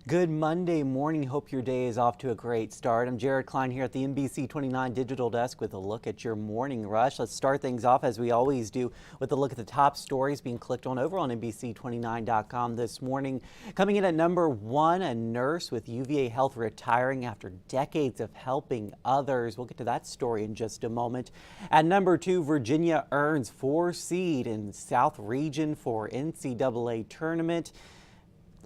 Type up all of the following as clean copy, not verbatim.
Good Monday morning. Hope your day is off to a great start. I'm Jared Klein here at the NBC29 Digital Desk with a look at your morning rush. Let's start things off as we always do with a look at the top stories being clicked on over on NBC29.com this morning. Coming in at number 1, a nurse with UVA Health retiring after decades of helping others. We'll get to that story in just a moment. At number 2, Virginia earns 4 seed in South Region for NCAA tournament.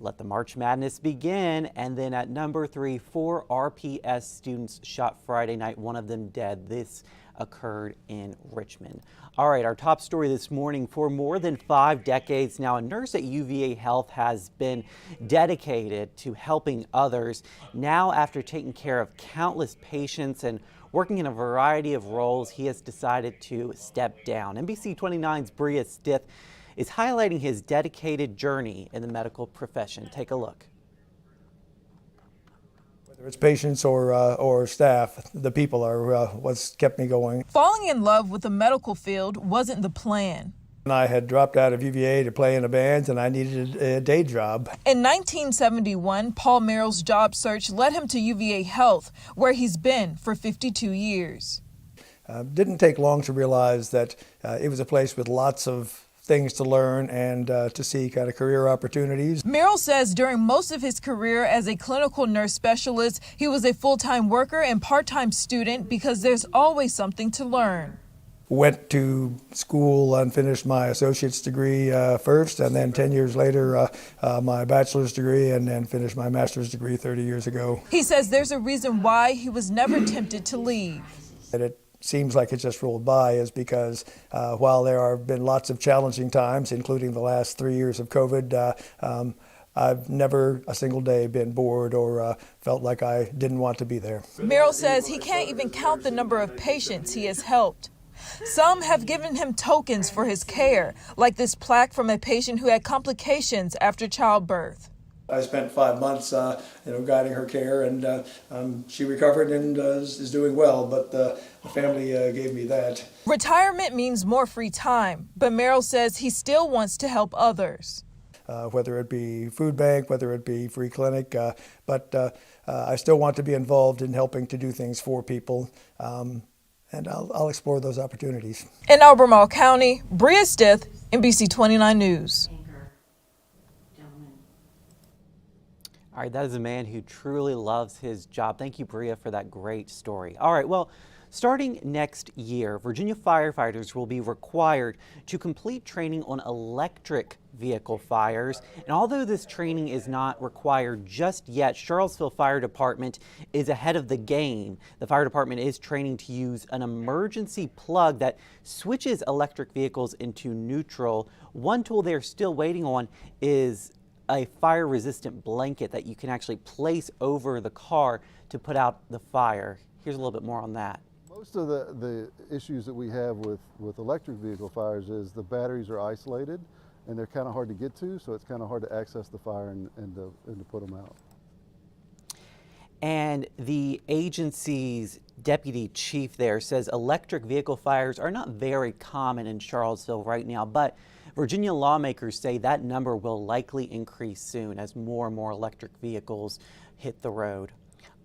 Let the March Madness begin. And then at number 3, 4 RPS students shot Friday night, one of them dead. This occurred in Richmond. All right, our top story this morning. For more than 5 decades now, a nurse at UVA Health has been dedicated to helping others. Now, after taking care of countless patients and working in a variety of roles, he has decided to step down. NBC29's Bria Stith is highlighting his dedicated journey in the medical profession. Take a look. Whether it's patients or staff, the people are what's kept me going. Falling in love with the medical field wasn't the plan. I had dropped out of UVA to play in a band, and I needed a day job. In 1971, Paul Merrill's job search led him to UVA Health, where he's been for 52 years. Didn't take long to realize that it was a place with lots of things to learn and to see kind of career opportunities. Merrill says during most of his career as a clinical nurse specialist, he was a full-time worker and part-time student because there's always something to learn. Went to school and finished my associate's degree first, and then 10 years later my bachelor's degree, and then finished my master's degree 30 years ago. He says there's a reason why he was never tempted to leave. And it seems like it just rolled by is because while there have been lots of challenging times, including the last 3 years of COVID, I've never a single day been bored or felt like I didn't want to be there. Merrill says he can't even count the number of patients he has helped. Some have given him tokens for his care, like this plaque from a patient who had complications after childbirth. I spent 5 months, guiding her care, and she recovered and is doing well, but the family gave me that. Retirement means more free time, but Merrill says he still wants to help others. Whether it be food bank, whether it be free clinic, but I still want to be involved in helping to do things for people, and I'll explore those opportunities. In Albemarle County, Bria Stith, NBC29 News. All right, that is a man who truly loves his job. Thank you, Bria, for that great story. All right, well, starting next year, Virginia firefighters will be required to complete training on electric vehicle fires. And although this training is not required just yet, Charlottesville Fire Department is ahead of the game. The fire department is training to use an emergency plug that switches electric vehicles into neutral. One tool they're still waiting on is a fire-resistant blanket that you can actually place over the car to put out the fire. Here's a little bit more on that. Most of the issues that we have with electric vehicle fires is the batteries are isolated and they're kind of hard to get to, so it's kind of hard to access the fire and to put them out. And the agency's deputy chief there says electric vehicle fires are not very common in Charlottesville right now, but Virginia lawmakers say that number will likely increase soon as more and more electric vehicles hit the road.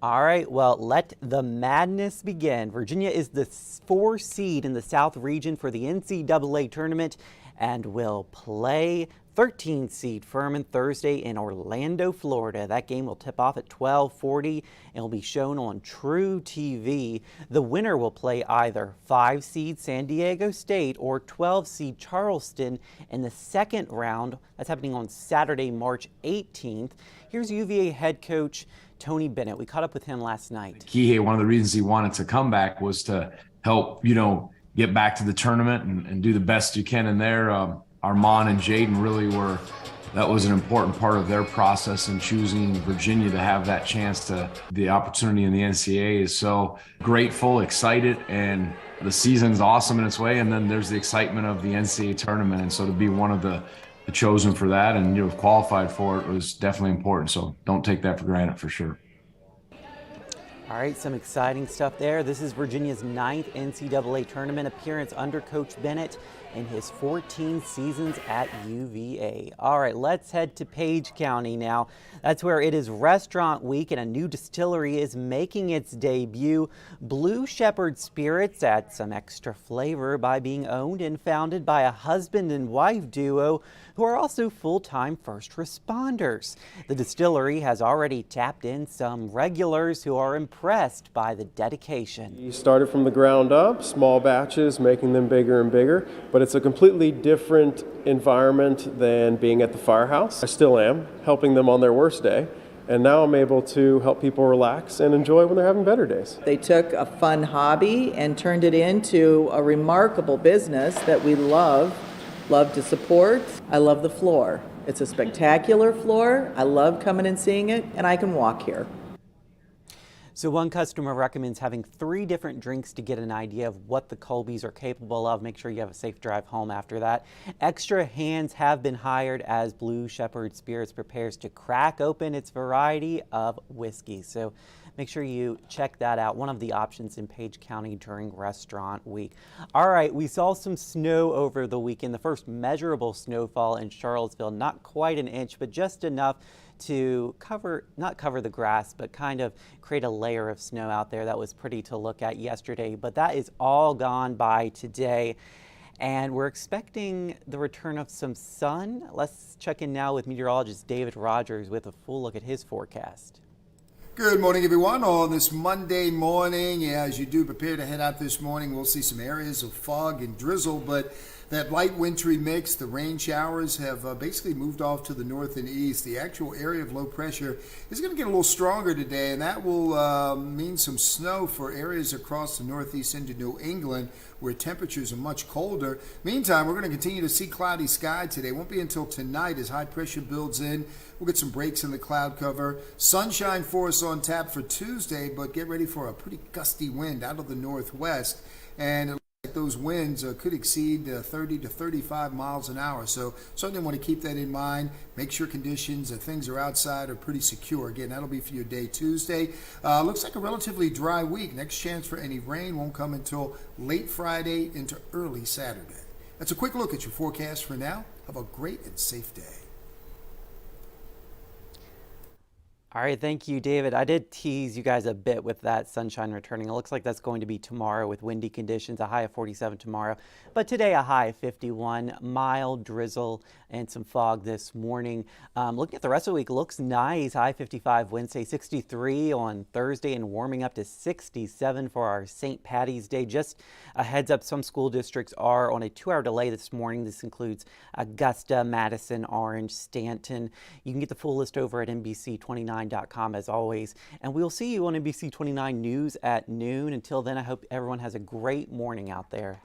All right, well, let the madness begin. Virginia is the 4 seed in the South Region for the NCAA tournament and will play 13 seed Furman Thursday in Orlando, Florida. That game will tip off at 12:40 and will be shown on True TV. The winner will play either 5 seed San Diego State or 12 seed Charleston in the second round. That's happening on Saturday, March 18th. Here's UVA head coach Tony Bennett. We caught up with him last night. Kihei, one of the reasons he wanted to come back was to help, get back to the tournament and do the best you can in there. Armand and Jaden really that was an important part of their process in choosing Virginia to have that chance to the opportunity in the NCAA is so grateful, excited, and the season's awesome in its way. And then there's the excitement of the NCAA tournament. And so to be one of the chosen for that and qualified for it was definitely important. So don't take that for granted for sure. All right, some exciting stuff there. This is Virginia's 9th NCAA tournament appearance under Coach Bennett. in his 14 seasons at UVA. All right, let's head to Page County now. That's where it is Restaurant Week and a new distillery is making its debut. Blue Shepherd Spirits adds some extra flavor by being owned and founded by a husband and wife duo who are also full-time first responders. The distillery has already tapped in some regulars who are impressed by the dedication. We started from the ground up, small batches, making them bigger and bigger, but it's a completely different environment than being at the firehouse. I still am, helping them on their worst day, and now I'm able to help people relax and enjoy when they're having better days. They took a fun hobby and turned it into a remarkable business that we love to support. I love the floor. It's a spectacular floor. I love coming and seeing it, and I can walk here. So one customer recommends having 3 different drinks to get an idea of what the Colbys are capable of. Make sure you have a safe drive home after that. Extra hands have been hired as Blue Shepherd Spirits prepares to crack open its variety of whiskey. So make sure you check that out. One of the options in Page County during Restaurant Week. All right, we saw some snow over the weekend. The first measurable snowfall in Charlottesville, not quite an inch, but just enough to not cover the grass, but kind of create a layer of snow out there. That was pretty to look at yesterday, but that is all gone by today. And we're expecting the return of some sun. Let's check in now with meteorologist David Rogers with a full look at his forecast. Good morning, everyone. On this Monday morning, as you do prepare to head out this morning, we'll see some areas of fog and drizzle, but that light wintry mix, the rain showers have basically moved off to the north and east. The actual area of low pressure is going to get a little stronger today, and that will mean some snow for areas across the northeast into New England where temperatures are much colder. Meantime, we're going to continue to see cloudy sky today. It won't be until tonight as high pressure builds in. We'll get some breaks in the cloud cover. Sunshine for us on tap for Tuesday, but get ready for a pretty gusty wind out of the northwest. And it looks like those winds could exceed 30 to 35 miles an hour. So certainly want to keep that in mind. Make sure conditions, things are outside, are pretty secure. Again, that'll be for your day Tuesday. Looks like a relatively dry week. Next chance for any rain won't come until late Friday into early Saturday. That's a quick look at your forecast for now. Have a great and safe day. All right, thank you, David. I did tease you guys a bit with that sunshine returning. It looks like that's going to be tomorrow with windy conditions, a high of 47 tomorrow. But today, a high of 51, mild drizzle and some fog this morning. Looking at the rest of the week, looks nice. High 55 Wednesday, 63 on Thursday, and warming up to 67 for our St. Patty's Day. Just a heads up, some school districts are on a 2-hour delay this morning. This includes Augusta, Madison, Orange, Stanton. You can get the full list over at NBC29.com as always. And we'll see you on NBC29 News at noon. Until then, I hope everyone has a great morning out there.